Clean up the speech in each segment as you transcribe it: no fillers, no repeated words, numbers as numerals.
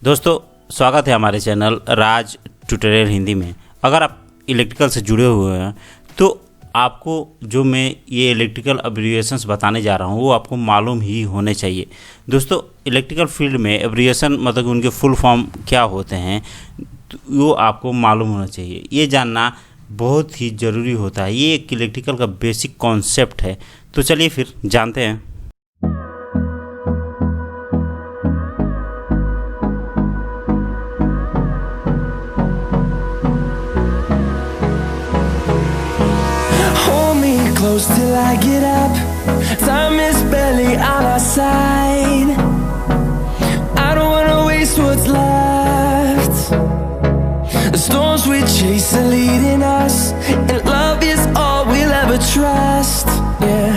दोस्तों स्वागत है हमारे चैनल राज ट्यूटोरियल हिंदी में। अगर आप इलेक्ट्रिकल से जुड़े हुए हैं तो आपको जो मैं ये इलेक्ट्रिकल एब्रिविएशंस बताने जा रहा हूँ वो आपको मालूम ही होने चाहिए। दोस्तों इलेक्ट्रिकल फील्ड में एब्रिविएशन मतलब उनके फुल फॉर्म क्या होते हैं तो वो आपको मालूम होना चाहिए। ये जानना बहुत ही ज़रूरी होता है। ये एक इलेक्ट्रिकल का बेसिक कॉन्सेप्ट है। तो चलिए फिर जानते हैं। Close till I get up. Time is barely on our side. I don't wanna waste what's left. The storms we chase are leading us, and love is all we'll ever trust. Yeah,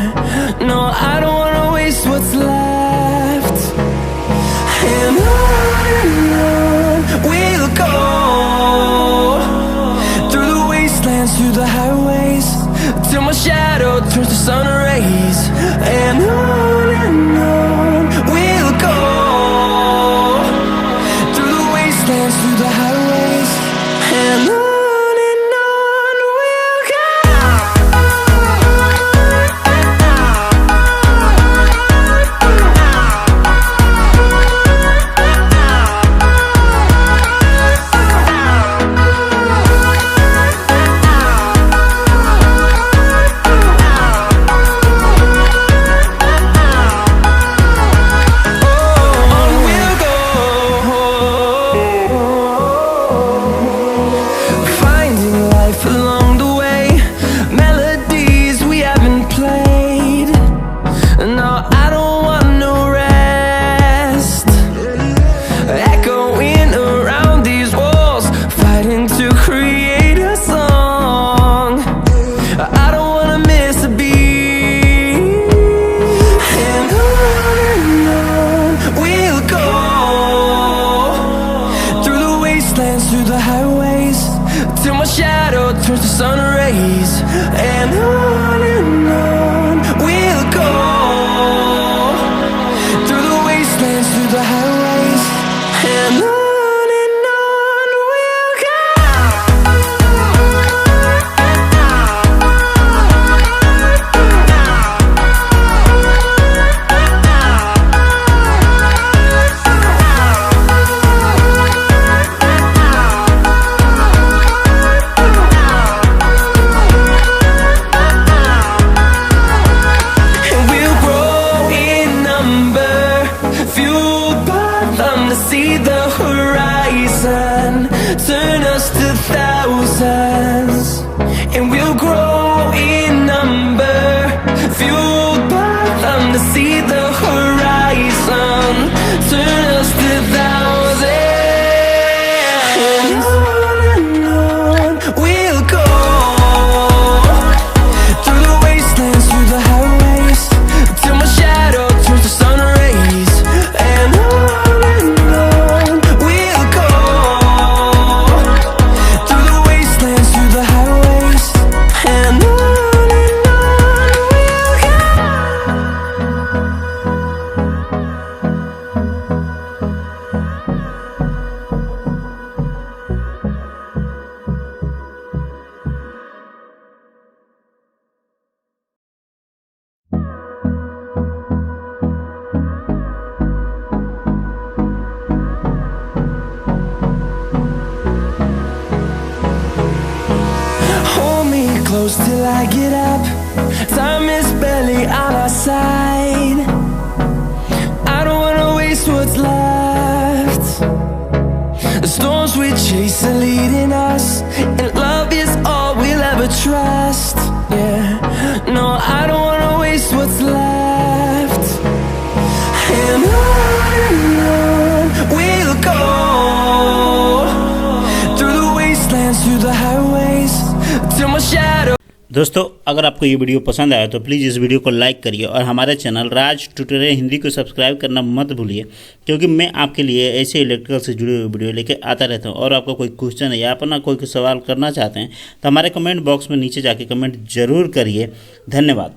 no, I don't wanna waste what's left. And on we'll go, through the wastelands, through the highways, till my shadow turns to sun rays. And on we'll go, through the wastelands, through the highways, and on we'll go. Through the highways, till my shadow turns to sun rays. And on we'll go, through the wastelands, through the highways, and on we'll go. See the horizon turn us to thousands, and we'll grow in number, fueled by them. To see the horizon turn us to thousands, and on we'll go, through the wastelands, through the highways, till my shadow turns to sun rays. And close till I get up. Time is barely on our side. I don't wanna waste what's left. The storms we chase are leading us, and love is all we'll ever trust. Yeah, no, I don't wanna waste what's left. And on we'll go, through the wastelands, through the highways, till my shadow. दोस्तों अगर आपको ये video पसंद आया तो please इस video को like करिए और हमारे चैनल राज ट्यूटोरियल हिंदी को सब्सक्राइब करना मत भूलिए, क्योंकि मैं आपके लिए ऐसे इलेक्ट्रिकल से जुड़े हुए वीडियो लेके आता रहता हूँ। और आपका कोई क्वेश्चन है या अपना कोई सवाल करना चाहते हैं तो हमारे कमेंट बॉक्स में नीचे जाके कमेंट जरूर करिए। धन्यवाद।